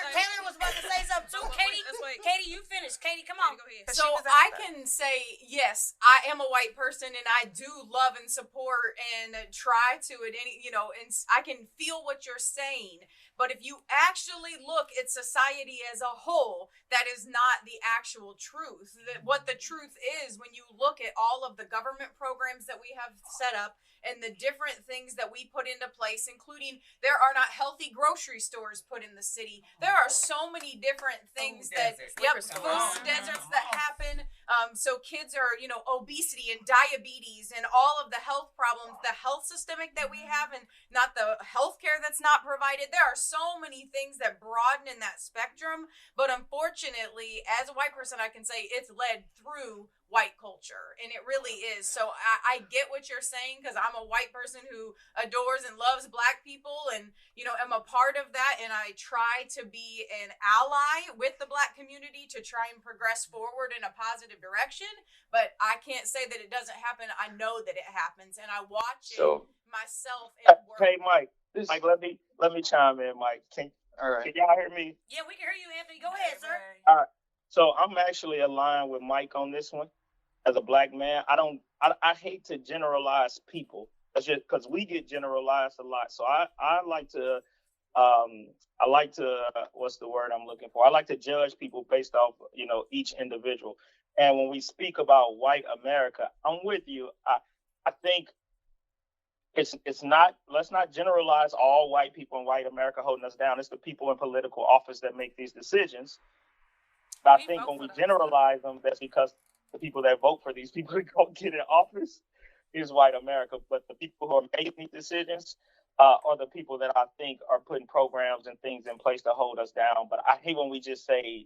Taylor was about to say something too. Katie, you finish. Katie, come on. Go ahead. So I can say, yes, I am a white person, and I do love and support and try to at any, and I can feel what you're saying. But if you actually look at society as a whole, that is not the actual truth. What the truth is, when you look at all of the government programs that we have set up and the different things that we put into place, including there are not healthy grocery stores put in the city. There are so many different things food deserts that happen. So kids are, obesity and diabetes and all of the health problems, the health systemic that we have, and not the health care that's not provided. There are so many things that broaden in that spectrum. But unfortunately, as a white person, I can say it's led through white culture, and it really is. So I get what you're saying, because I'm a white person who adores and loves Black people, and am a part of that, and I try to be an ally with the Black community to try and progress forward in a positive direction. But I can't say that it doesn't happen. I know that it happens, and I watch it myself at work. Hey, Mike, let me chime in, Mike. Can y'all hear me? Yeah, we can hear you, Anthony. Go ahead, sir. All right. So I'm actually aligned with Mike on this one. As a Black man, I hate to generalize people. That's just because we get generalized a lot. So I like to what's the word I'm looking for? I like to judge people based off, each individual. And when we speak about white America, I'm with you. I think it's not, let's not generalize all white people in white America holding us down. It's the people in political office that make these decisions. But I think when we generalize them, that's because the people that vote for these people to go get in office is white America. But the people who are making these decisions are the people that I think are putting programs and things in place to hold us down. But I hate when we just say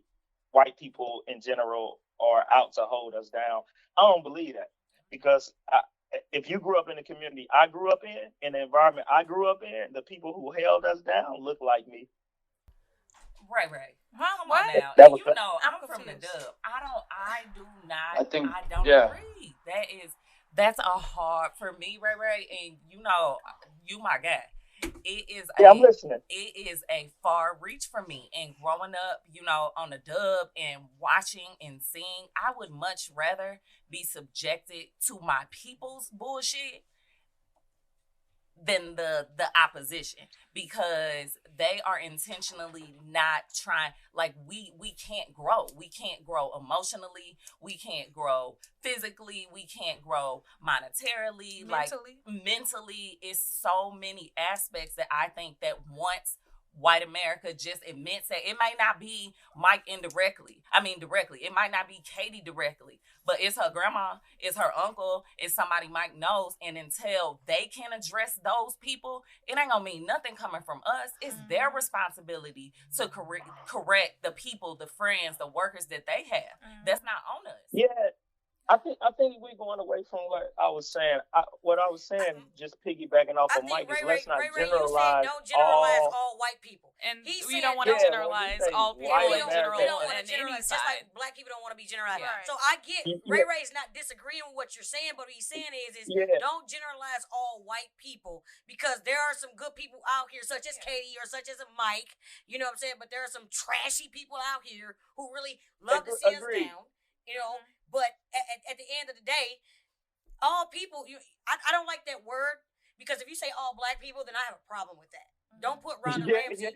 white people in general are out to hold us down. I don't believe that, because if you grew up in the community I grew up in the environment I grew up in, the people who held us down look like me. Right. Huh? Come on now. That was I'm from the dub. I don't Yeah. agree. That's a hard for me, Ray, and you my guy. I'm listening. It is a far reach for me. And growing up, on the dub and watching and seeing, I would much rather be subjected to my people's bullshit than the opposition, because they are intentionally not trying. Like we can't grow emotionally, we can't grow physically, we can't grow monetarily, mentally. It's so many aspects that I think that once white America just admits that, it might not be Mike directly, it might not be Katie directly, but it's her grandma, it's her uncle, it's somebody Mike knows. And until they can address those people, it ain't gonna mean nothing coming from us. It's their responsibility to correct the people, the friends, the workers that they have. That's not on us. Yeah. I think we're going away from what I was saying. Just piggybacking off of Mike, is let's not generalize. Don't generalize all white people. And we don't want to generalize all people in general. We don't want to generalize, just like black people don't want to be generalized. Yeah. So I get Ray is not disagreeing with what you're saying, but what he's saying is don't generalize all white people, because there are some good people out here, such as Katie or such as a Mike. You know what I'm saying? But there are some trashy people out here who really love to see us down. But at the end of the day, all people, I don't like that word, because if you say all black people, then I have a problem with that. Don't put Rhonda Ramsey.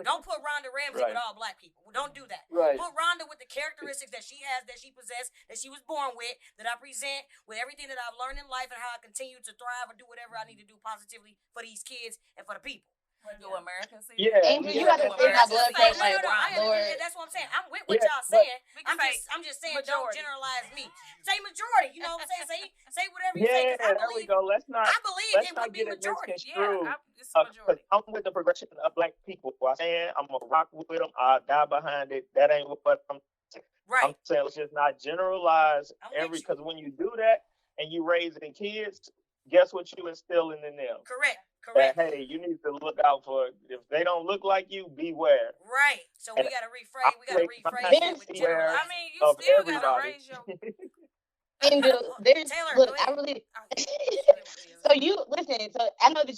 Don't put Rhonda Ramsey with all black people. Don't do that. Right. Put Rhonda with the characteristics that she has, that she possessed, that she was born with, that I present, with everything that I've learned in life, and how I continue to thrive or do whatever I need to do positively for these kids and for the people. Do America see that? Angel, you got to say my blood pressure. That's what I'm saying. I'm with what y'all saying. I'm just saying, don't generalize me. Say majority. You know what I'm saying? Say whatever you say. There we go. I believe it would be majority. It's majority. I'm with the progression of black people. I'm saying I'm gonna rock with them. I'll die behind it. That ain't what I'm saying. Right. I'm saying let's just not generalize because when you do that and you raising kids, guess what you instilling in them? Correct. That, hey, you need to look out for, if they don't look like you, beware. Right. So we got to rephrase. We got to rephrase it with general. I mean, you still got to raise your. Angel, Taylor, look, I really. So you listen. So I know that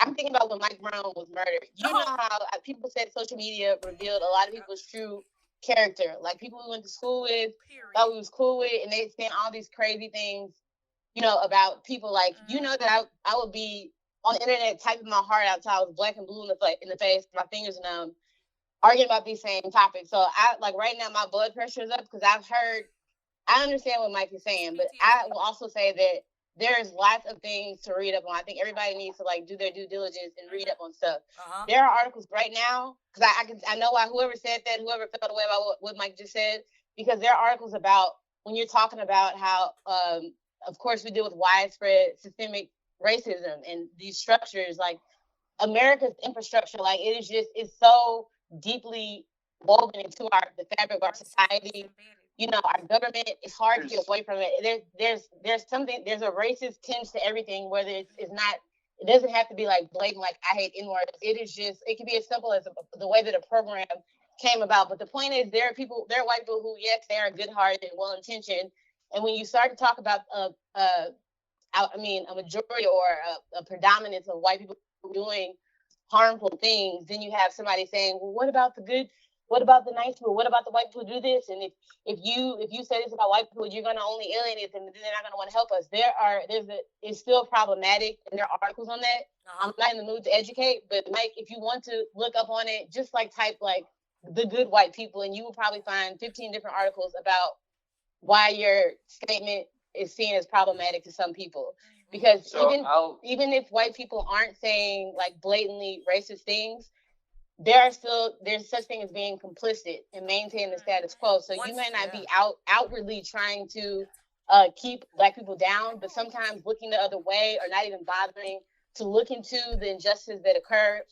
I'm thinking about when Mike Brown was murdered. You know how people said social media revealed a lot of people's true character, like people we went to school with, thought we was cool with, and they saying all these crazy things. About people, like, that I would be on the internet typing my heart out till I was black and blue in the face, my fingers numb, arguing about these same topics. So right now my blood pressure is up because I understand what Mike is saying, but I will also say that there's lots of things to read up on. I think everybody needs to do their due diligence and read up on stuff. There are articles right now, because I know why whoever said that, whoever felt away about what Mike just said, because there are articles about when you're talking about how of course, we deal with widespread systemic racism and these structures. Like America's infrastructure, it's so deeply woven into the fabric of our society. Our government. It's hard to get away from it. There's a racist tinge to everything. Whether it's not, it doesn't have to be blatant. Like I hate N-words. It can be as simple as the way that a program came about. But the point is, there are white people who, yes, they are good-hearted and well-intentioned. And when you start to talk about a majority or a predominance of white people doing harmful things, then you have somebody saying, well, what about the good? What about the nice people? What about the white people who do this? And if you say this about white people, you're going to only alienate them, and then they're not going to want to help us. It's still problematic, and there are articles on that. I'm not in the mood to educate, but Mike, if you want to look up on it, just type the good white people, and you will probably find 15 different articles about why your statement is seen as problematic to some people. Because even if white people aren't saying blatantly racist things, there's such thing as being complicit and maintaining the status quo. So you may not be outwardly trying to keep black people down, but sometimes looking the other way or not even bothering to look into the injustices that occur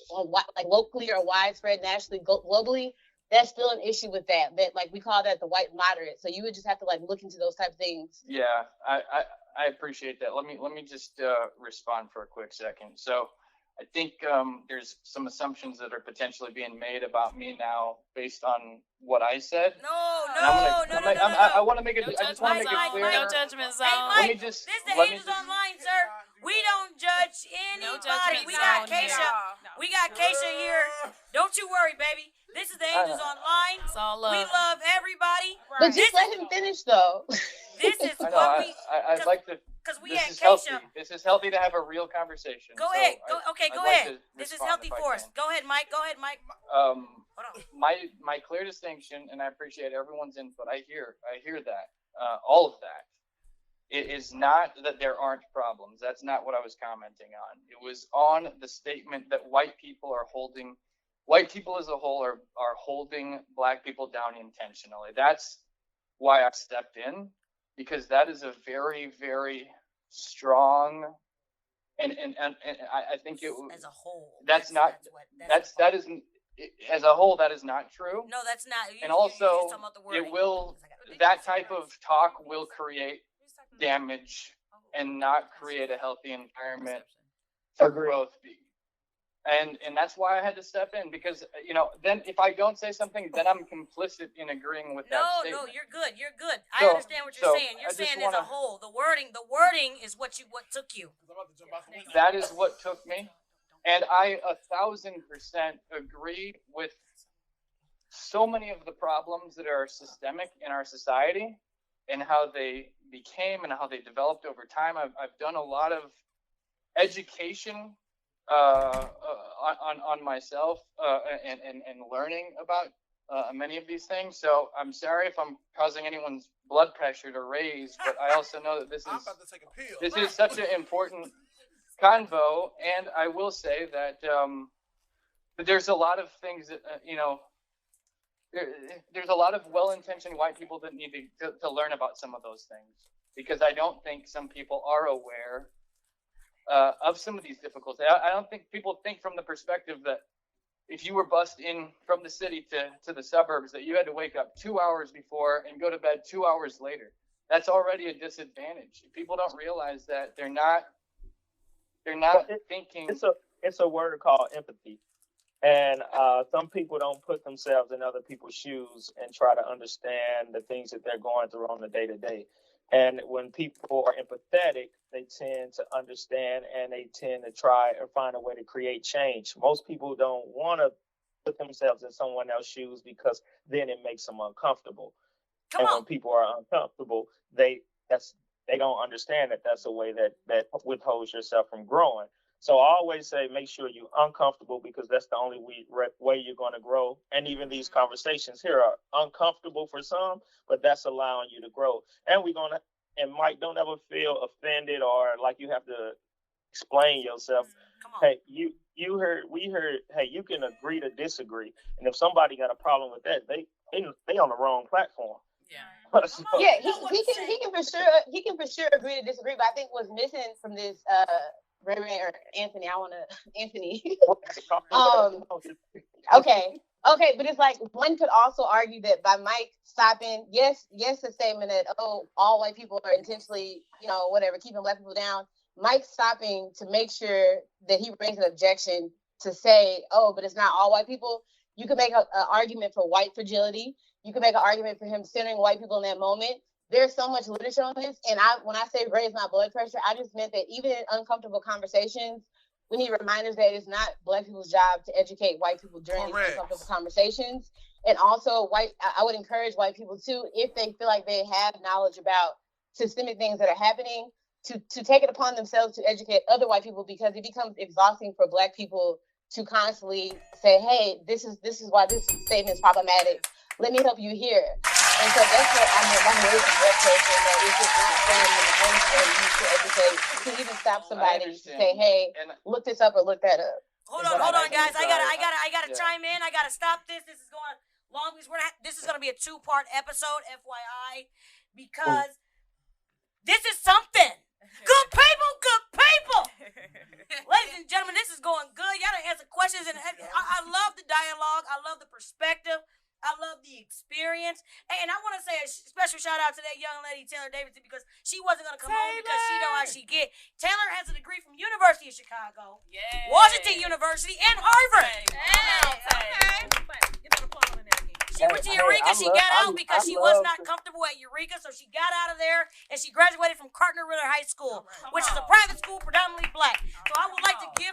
locally or widespread nationally, globally. That's still an issue with that we call that the white moderate. So you would just have to look into those type of things. Yeah, I appreciate that. Let me just respond for a quick second. So I think there's some assumptions that are potentially being made about me now based on what I said. No. I want to make it. I just want to make it clear. No judgment zone. Hey, Mike, this the Angels Online, sir. We don't judge anybody. everybody. We got Keisha. We got Keisha here. Don't you worry, baby. This is the Angels Online. It's all love. We love everybody. But just let him finish, though. This is I know. what we. I'd like to. Because we This had is healthy. Keisha. This is healthy to have a real conversation. Go so ahead. I'd Go like ahead. to This is respond healthy if I for us. can. Go ahead, Mike. Hold on. My clear distinction, and I appreciate everyone's input. I hear that, all of that. It is not that there aren't problems. That's not what I was commenting on. It was on the statement that white people as a whole are holding black people down intentionally. That's why I stepped in, because that is a very, very strong, and I think it as a whole. That isn't. As a whole, that is not true. No, that's not. And also, that type of talk will create damage and not create a healthy environment for growth. And that's why I had to step in, because then if I don't say something, then I'm complicit in agreeing with that statement. No, you're good. I understand what you're saying. You're saying as a whole. The wording is what took you. That is what took me. And I 1,000% agree with so many of the problems that are systemic in our society and how they became and how they developed over time. I've done a lot of education on myself and learning about many of these things. So I'm sorry if I'm causing anyone's blood pressure to raise, but I also know that this is such an important convo, and I will say that there's a lot of things that there's a lot of well-intentioned white people that need to learn about some of those things, because I don't think some people are aware of some of these difficulties. I don't think people think from the perspective that if you were bused in from the city to the suburbs, that you had to wake up 2 hours before and go to bed 2 hours later. That's already a disadvantage. People don't realize that they're not thinking. It's a word called empathy, and some people don't put themselves in other people's shoes and try to understand the things that they're going through on the day-to-day. And when people are empathetic, they tend to understand and they tend to try or find a way to create change. Most people don't want to put themselves in someone else's shoes because then it makes them uncomfortable. When people are uncomfortable, they don't understand that that's a way that withholds yourself from growing. So I always say, make sure you're uncomfortable, because that's the only way you're going to grow. And even these conversations here are uncomfortable for some, but that's allowing you to grow. And and Mike, don't ever feel offended or like you have to explain yourself. Hey, we heard, hey, you can agree to disagree. And if somebody got a problem with that, they on the wrong platform. Yeah. He can for sure agree to disagree, but I think what's missing from this Reverend or Anthony, Anthony. Okay, but it's like one could also argue that by Mike stopping, yes, the statement that all white people are intentionally, keeping black people down. Mike stopping to make sure that he brings an objection to say, but it's not all white people. You could make an argument for white fragility. You can make an argument for him centering white people in that moment. There's so much literature on this. And when I say raise my blood pressure, I just meant that even in uncomfortable conversations, we need reminders that it's not black people's job to educate white people during these uncomfortable conversations. And also, I would encourage white people too, if they feel like they have knowledge about systemic things that are happening, to take it upon themselves to educate other white people, because it becomes exhausting for black people to constantly say, hey, this is why this statement is problematic. Let me help you here. And so that's what I meant by raising blood pressure, that it's just not saying in the own way you to educate, to even stop somebody to say, hey, look this up or look that up. Hold on, guys. I gotta chime in. I gotta stop this. This is going long. This is gonna be a 2-part episode, FYI, because this is something. Good people. Ladies and gentlemen, this is going good. Y'all done answer questions, and I love the dialogue. I love the perspective. I love the experience. And I want to say a special shout out to that young lady, Taylor Davidson, because she wasn't going to come home because she know how she get. Taylor has a degree from University of Chicago, Washington University, and Harvard. She went to Eureka. She got out because she was not comfortable at Eureka, so she got out of there, and she graduated from Carter Ritter High School, which is a private school predominantly black. So I would like to give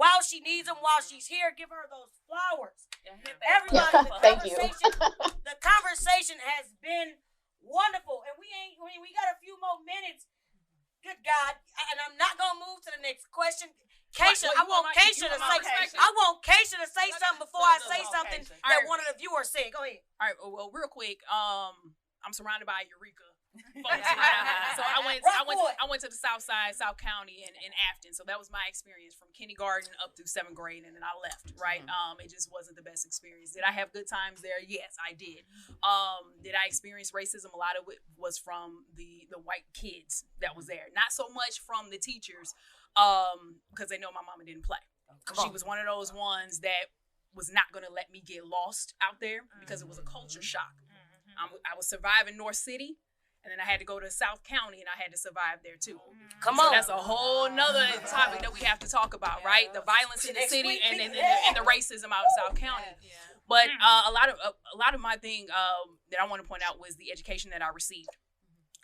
while she needs them, while she's here. Give her those flowers. Yeah, Everybody, thank you. the conversation has been wonderful, and we got a few more minutes. Good God, and I'm not gonna move to the next question. Keisha, I want Keisha to say something before I say something that one of the viewers said. Go ahead. All right. Well, real quick. I'm surrounded by Eureka folks. So I went to the South Side, South County, in Afton. So that was my experience from kindergarten up through 7th grade, and then I left. Right. It just wasn't the best experience. Did I have good times there? Yes, I did. Did I experience racism? A lot of it was from the white kids that was there. Not so much from the teachers. Because they know my mama didn't play. She was one of those ones that was not going to let me get lost out there because it was a culture shock. I was surviving North City, and then I had to go to South County, and I had to survive there too. Come on. That's a whole nother topic that we have to talk about, right? The violence in the city and the racism out in South County. But a lot of my thing that I want to point out was the education that I received.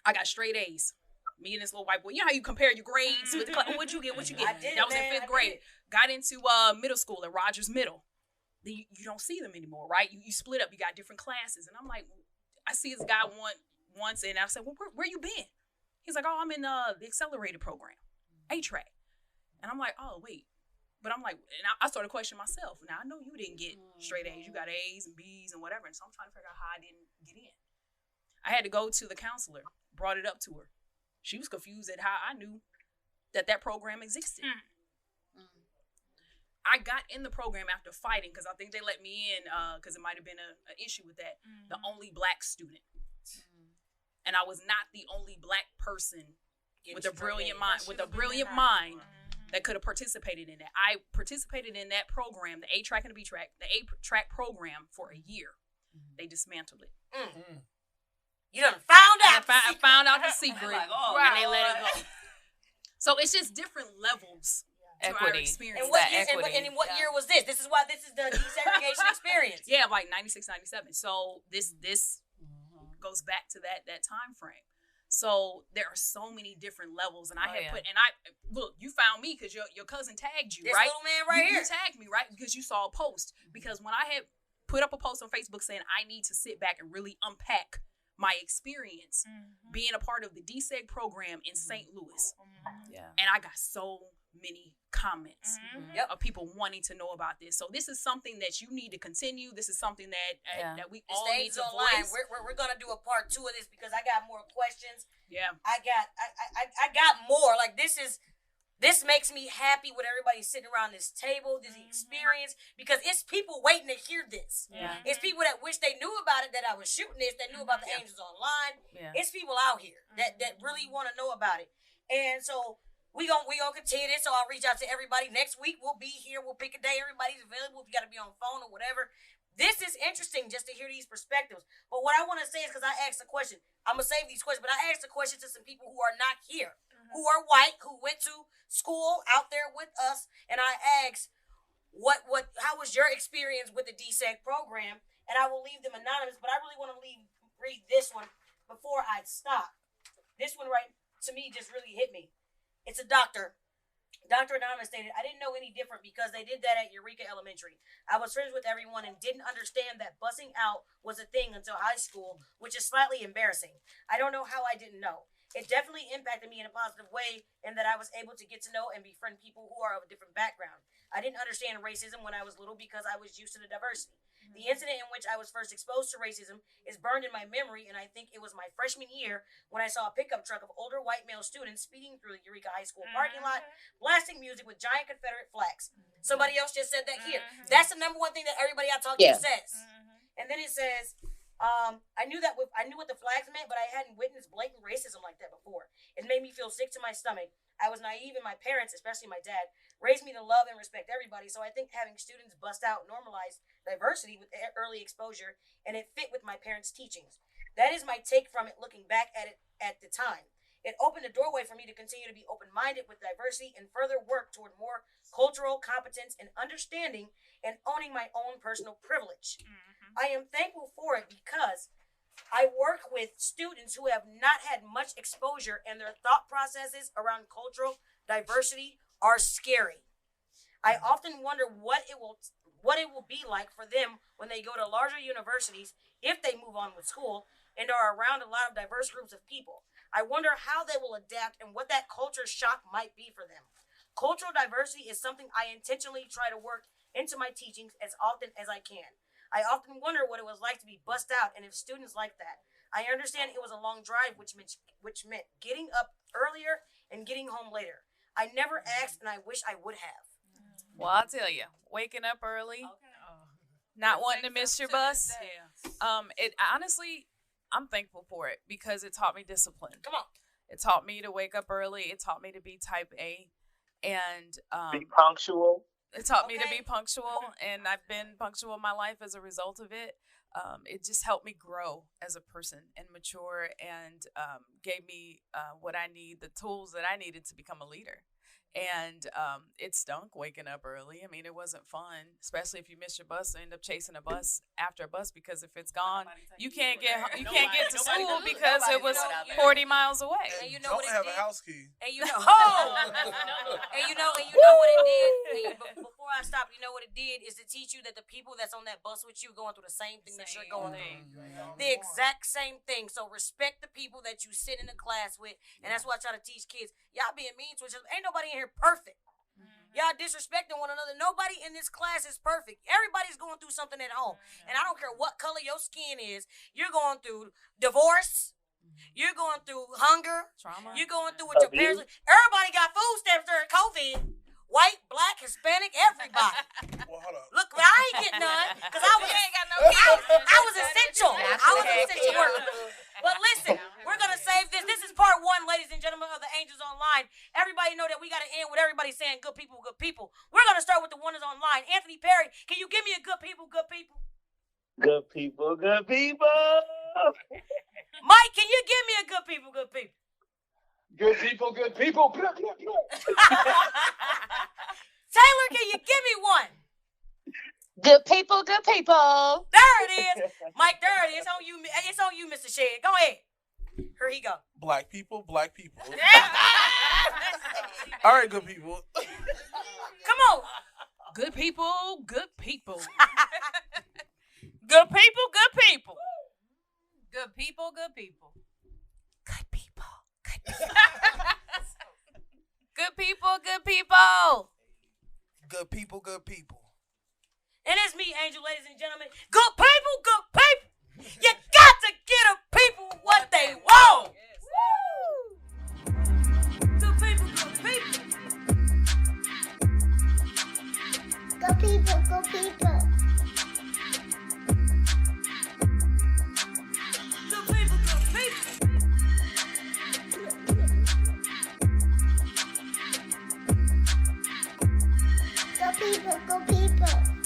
I got straight A's. Me and this little white boy. You know how you compare your grades with the class? What'd you get? That was in 5th grade. Got into middle school at Rogers Middle. You don't see them anymore, right? You split up. You got different classes. And I'm like, I see this guy once, and I said, well, where you been? He's like, oh, I'm in the accelerated program, A-Track. And I'm like, oh, wait. But I'm like, and I started questioning myself. Now, I know you didn't get straight A's. You got A's and B's and whatever. And so I'm trying to figure out how I didn't get in. I had to go to the counselor, brought it up to her. She was confused at how I knew that program existed. I got in the program after fighting because I think they let me in because it might have been an issue with that. The only black student. And I was not the only black person with a brilliant mind that could have participated in that. I participated in that program, the A-Track and the B-Track, the A-Track program for a year. They dismantled it. You done found out. I found out the secret, and they let it go. So it's just different levels to our experience. And in what year was this? This is the desegregation experience. Yeah, like 96, 97. So this goes back to that time frame. So there are so many different levels, and look, you found me because your cousin tagged you, this right? Little man right here. You tagged me, right? Because you saw a post. Because when I had put up a post on Facebook saying I need to sit back and really unpack my experience being a part of the DSEG program in St. Louis. And I got so many comments of people wanting to know about this. So this is something that you need to continue. This is something that we all need to voice. We're going to do a part 2 of this because I got more questions. Yeah. I got more. Like this makes me happy with everybody sitting around this table, this experience, because it's people waiting to hear this. Yeah. It's people that wish they knew about it, that I was shooting this, that knew about the Angels Online. Yeah. It's people out here that really want to know about it. And so we gonna continue this. So I'll reach out to everybody. Next week we'll be here. We'll pick a day. Everybody's available. If you got to be on phone or whatever. This is interesting just to hear these perspectives. But what I want to say is, because I asked a question, I'm going to save these questions, but I asked a question to some people who are not here, who are white, who went to school out there with us, and I asked, how was your experience with the DSEG program? And I will leave them anonymous, but I really want to read this one before I stop. This one right, to me, just really hit me. It's a doctor. Dr. Anonymous stated, I didn't know any different because they did that at Eureka Elementary. I was friends with everyone and didn't understand that bussing out was a thing until high school, which is slightly embarrassing. I don't know how I didn't know. It definitely impacted me in a positive way in that I was able to get to know and befriend people who are of a different background. I didn't understand racism when I was little because I was used to the diversity. The incident in which I was first exposed to racism is burned in my memory, and I think it was my freshman year when I saw a pickup truck of older white male students speeding through the Eureka High School parking lot, blasting music with giant Confederate flags. Somebody else just said that here. That's the number one thing that everybody I talk to says. And then it says, I knew what the flags meant, but I hadn't witnessed blatant racism like that before. It made me feel sick to my stomach. I was naive, and my parents, especially my dad, raised me to love and respect everybody. So I think having students bust out normalized diversity with early exposure, and it fit with my parents' teachings. That is my take from it looking back at it at the time. It opened a doorway for me to continue to be open-minded with diversity and further work toward more cultural competence and understanding and owning my own personal privilege. I am thankful for it because I work with students who have not had much exposure, and their thought processes around cultural diversity are scary. I often wonder what it will be like for them when they go to larger universities if they move on with school and are around a lot of diverse groups of people. I wonder how they will adapt and what that culture shock might be for them. Cultural diversity is something I intentionally try to work into my teachings as often as I can. I often wonder what it was like to be bussed out and if students like that. I understand it was a long drive, which meant getting up earlier and getting home later. I never asked, and I wish I would have. Well, I'll tell you, waking up early, not wanting to miss your bus. It honestly, I'm thankful for it because it taught me discipline. Come on. It taught me to wake up early. It taught me to be type A, and be punctual. It taught me to be punctual, and I've been punctual in my life as a result of it. It just helped me grow as a person and mature, and gave me what I need, the tools that I needed to become a leader. And it stunk waking up early. I mean, it wasn't fun, especially if you miss your bus and end up chasing a bus after a bus because if it's gone, you can't get to school because it was 40 miles away. And you know what it have did? A house key. And you know, and you know what it did. Before I stop, you know what it did is to teach you that the people that's on that bus with you going through the same thing that you're going through, the exact same thing. So respect the people that you sit in the class with, and that's what I try to teach kids. Y'all being mean to each other. Ain't nobody in here perfect. Y'all disrespecting one another. Nobody in this class is perfect. Everybody's going through something at home. And I don't care what color your skin is. You're going through divorce. You're going through hunger. Trauma. You're going through with your parents. Everybody got food stamps during COVID. White, black, Hispanic, everybody. Well, hold up. Look, I ain't getting none because I was essential. I was essential worker. But listen, we're going to save this. This is part one, ladies and gentlemen, of the Angels Online. Everybody know that we got to end with everybody saying good people, good people. We're going to start with the one that's online. Anthony Perry, can you give me a good people, good people? Good people, good people. Mike, can you give me a good people, good people? Good people, good people. Taylor, can you give me one? Good people, good people. There it is. Mike, there it is. It's on you, Mr. Shed. Go ahead. Here he go. Black people, black people. All right, good people. Come on. Good people, good people. Good people, good people. Good people, good people. Good people. Good people, good people. Good people, good people. And it's me, Angel, ladies and gentlemen. Good people, good people. You got to get a people what they want. Good people, good people. Good people, good people. Good people, good people. Good people, good people.